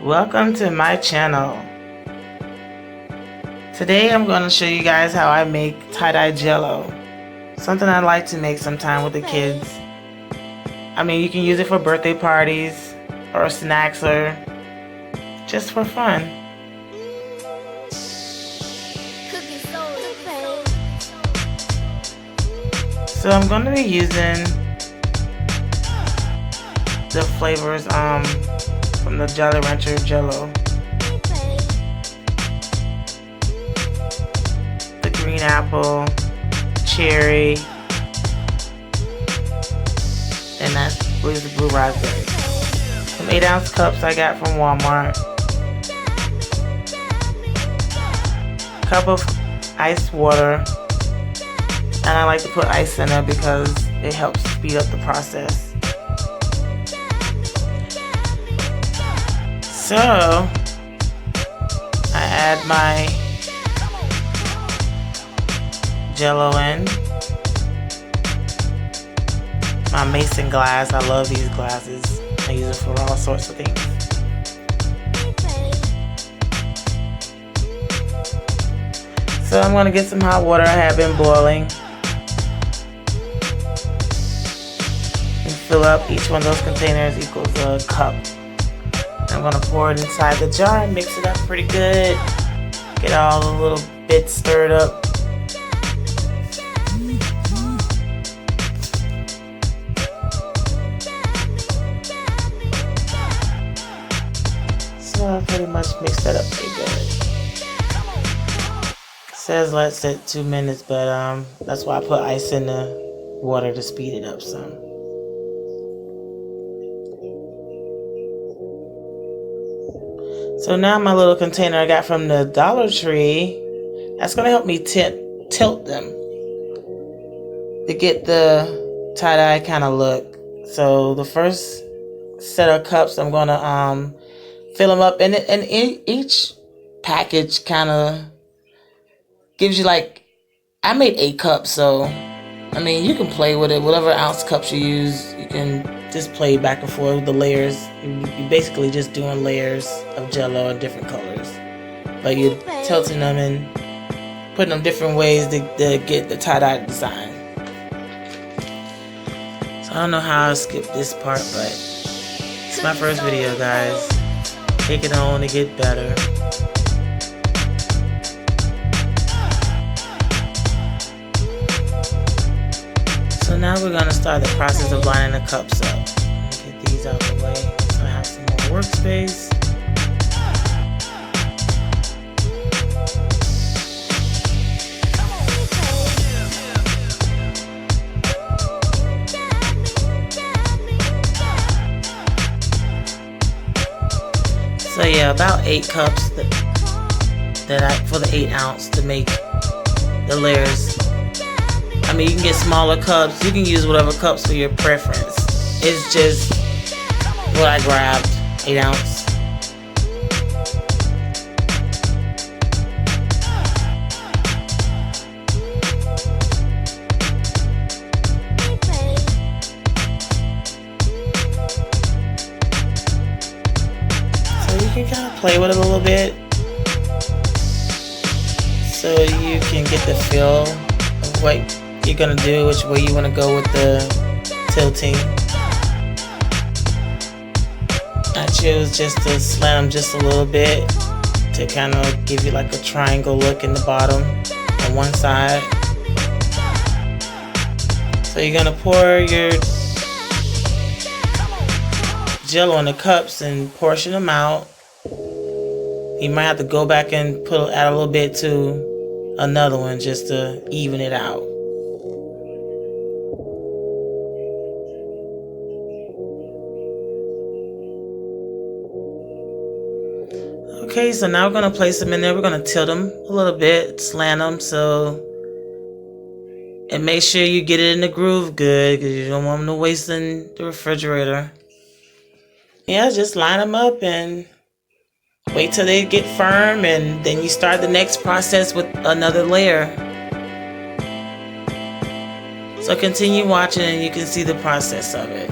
Welcome to my channel. Today I'm going to show you guys how I make tie-dye jello. Something I like to make sometime with the kids. I mean, you can use it for birthday parties or snacks or just for fun. So I'm going to be using the flavors from the Jolly Rancher Jello. The green apple, cherry, and that's the blue raspberry. Some 8-ounce cups I got from Walmart. Cup of iced water, and I like to put ice in it because it helps speed up the process. So I add my Jello in. My mason glass, I love these glasses. I use it for all sorts of things. So I'm going to get some hot water. I have been boiling. And fill up each one of those containers equals a cup. I'm going to pour it inside the jar and mix it up pretty good. Get all the little bits stirred up. So I pretty much mixed that up pretty good. It says let sit 2 minutes, but that's why I put ice in the water to speed it up some. So now my little container I got from the Dollar Tree, that's going to help me tilt them to get the tie-dye kind of look. So the first set of cups I'm going to fill them up, and each package kind of gives you like, I made 8 cups, so I mean you can play with it, whatever ounce cups you use, you can just play back and forth with the layers. You're basically just doing layers of Jello in different colors, but you're tilting them and putting them different ways to get the tie-dye design. So I don't know how I skipped this part, but it's my first video, guys. Take it on to get better. So now we're going to start the process of lining the cups up. Get these out the way so I have some more workspace. So yeah, about 8 cups for the 8-ounce to make the layers. I mean, you can get smaller cups. You can use whatever cups for your preference. It's just what I grabbed, 8-ounce. So you can kind of play with it a little bit, so you can get the feel of what you're gonna do, which way you want to go with the tilting. I chose just to slant them just a little bit to kind of give you like a triangle look in the bottom on one side. So you're gonna pour your Jello in the cups and portion them out. You might have to go back and add a little bit to another one just to even it out. Okay, so now we're going to place them in there. We're going to tilt them a little bit, slant them, and make sure you get it in the groove good, because you don't want them to waste in the refrigerator. Yeah, just line them up and wait till they get firm, and then you start the next process with another layer. So continue watching and you can see the process of it.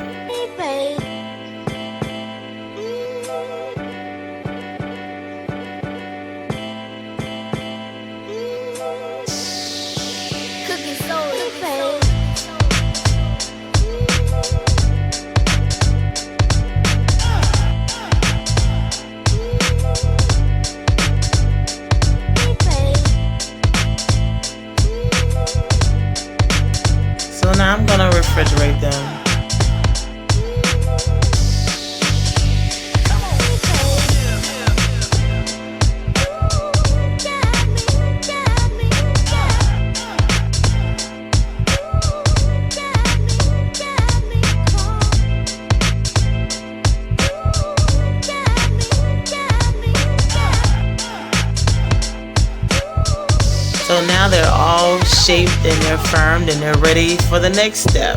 now they're all shaped and they're firmed and they're ready for the next step.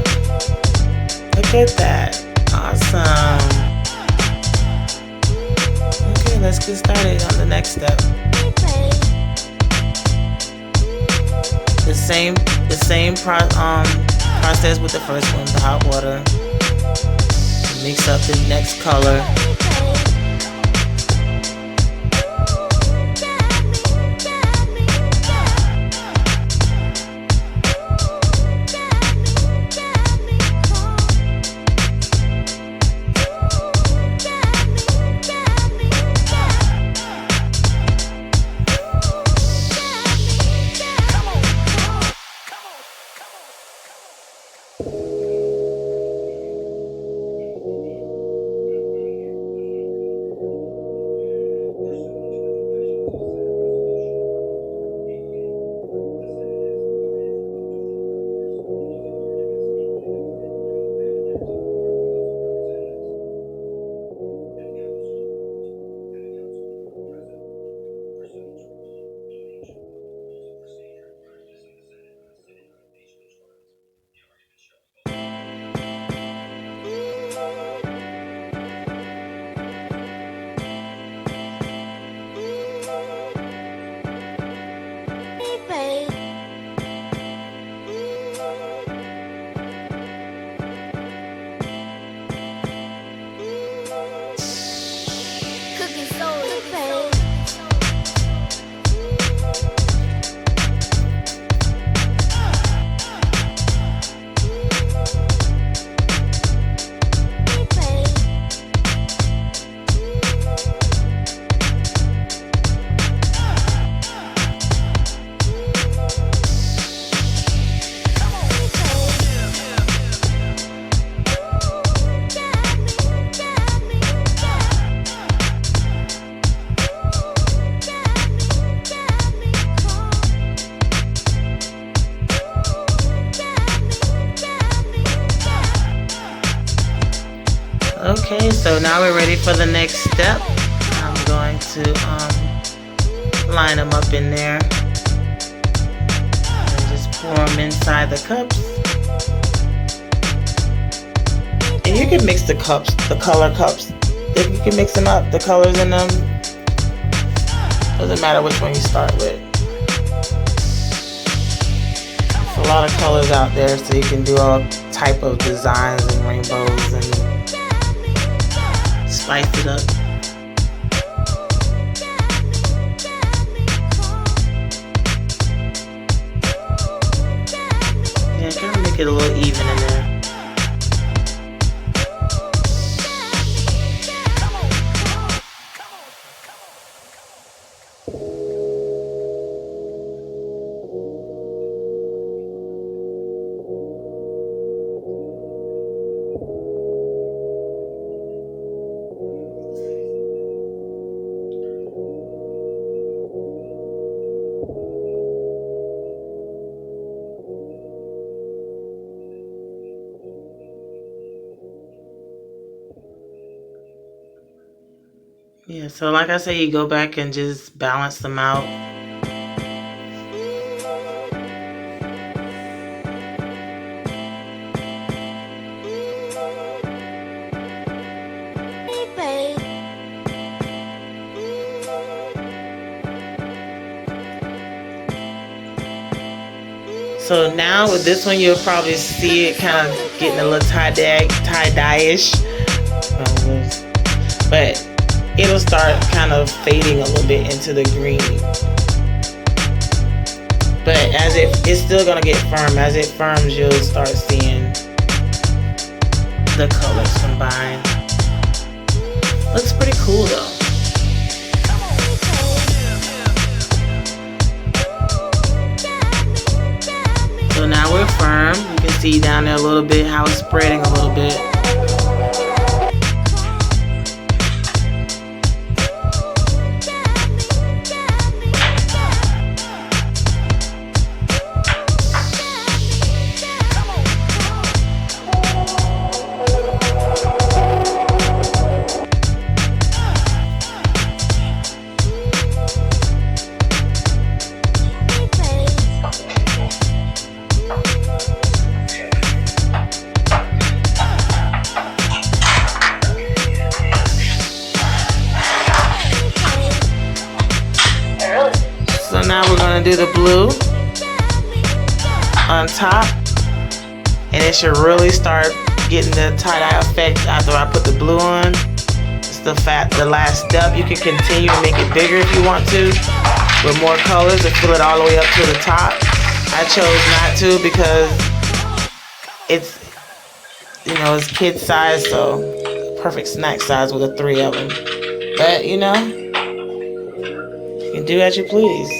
Look at that. Awesome. Okay, let's get started on the next step. The same process with the first one, the hot water. Mix up the next color. Okay, so now we're ready for the next step. I'm going to line them up in there and just pour them inside the cups. And you can mix the cups, the color cups. You can mix them up, the colors in them. Doesn't matter which one you start with. There's a lot of colors out there, so you can do all type of designs and rainbows and spice it up. Yeah, kind of make it a little even in there. Yeah, so like I say, you go back and just balance them out. So now with this one, you'll probably see it kind of getting a little tie-dye-ish. But it'll start kind of fading a little bit into the green. But as it's still gonna get firm. As it firms, you'll start seeing the colors combine. Looks pretty cool though. So now we're firm. You can see down there a little bit how it's spreading a little bit. now we're going to do the blue on top, and it should really start getting the tie-dye effect after I put the blue on. It's the last step. You can continue and make it bigger if you want to with more colors and fill it all the way up to the top. I chose not to because it's, you know, it's kid size, so perfect snack size with the 3 of them. But you know, you can do as you please.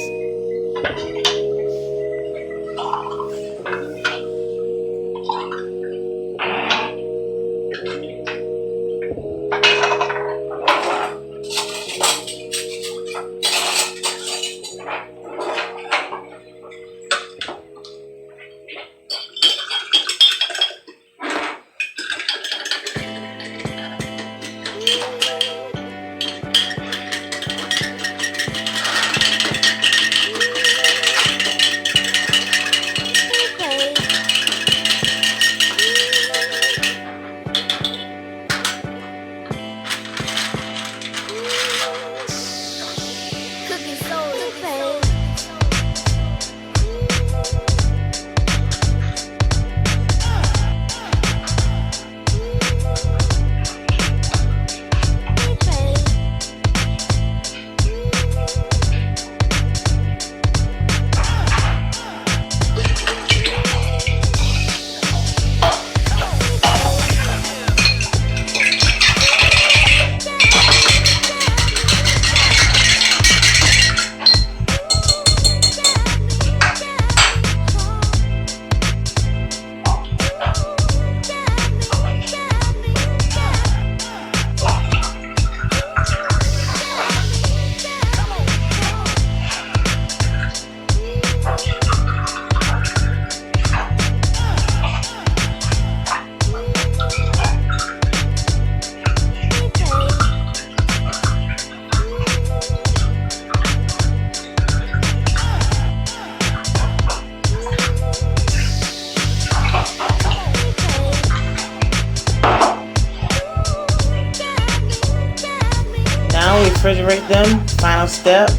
Now we refrigerate them, final step,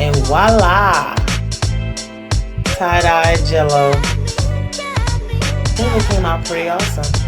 and voila! Tie-dye Jello. I think it came out pretty awesome.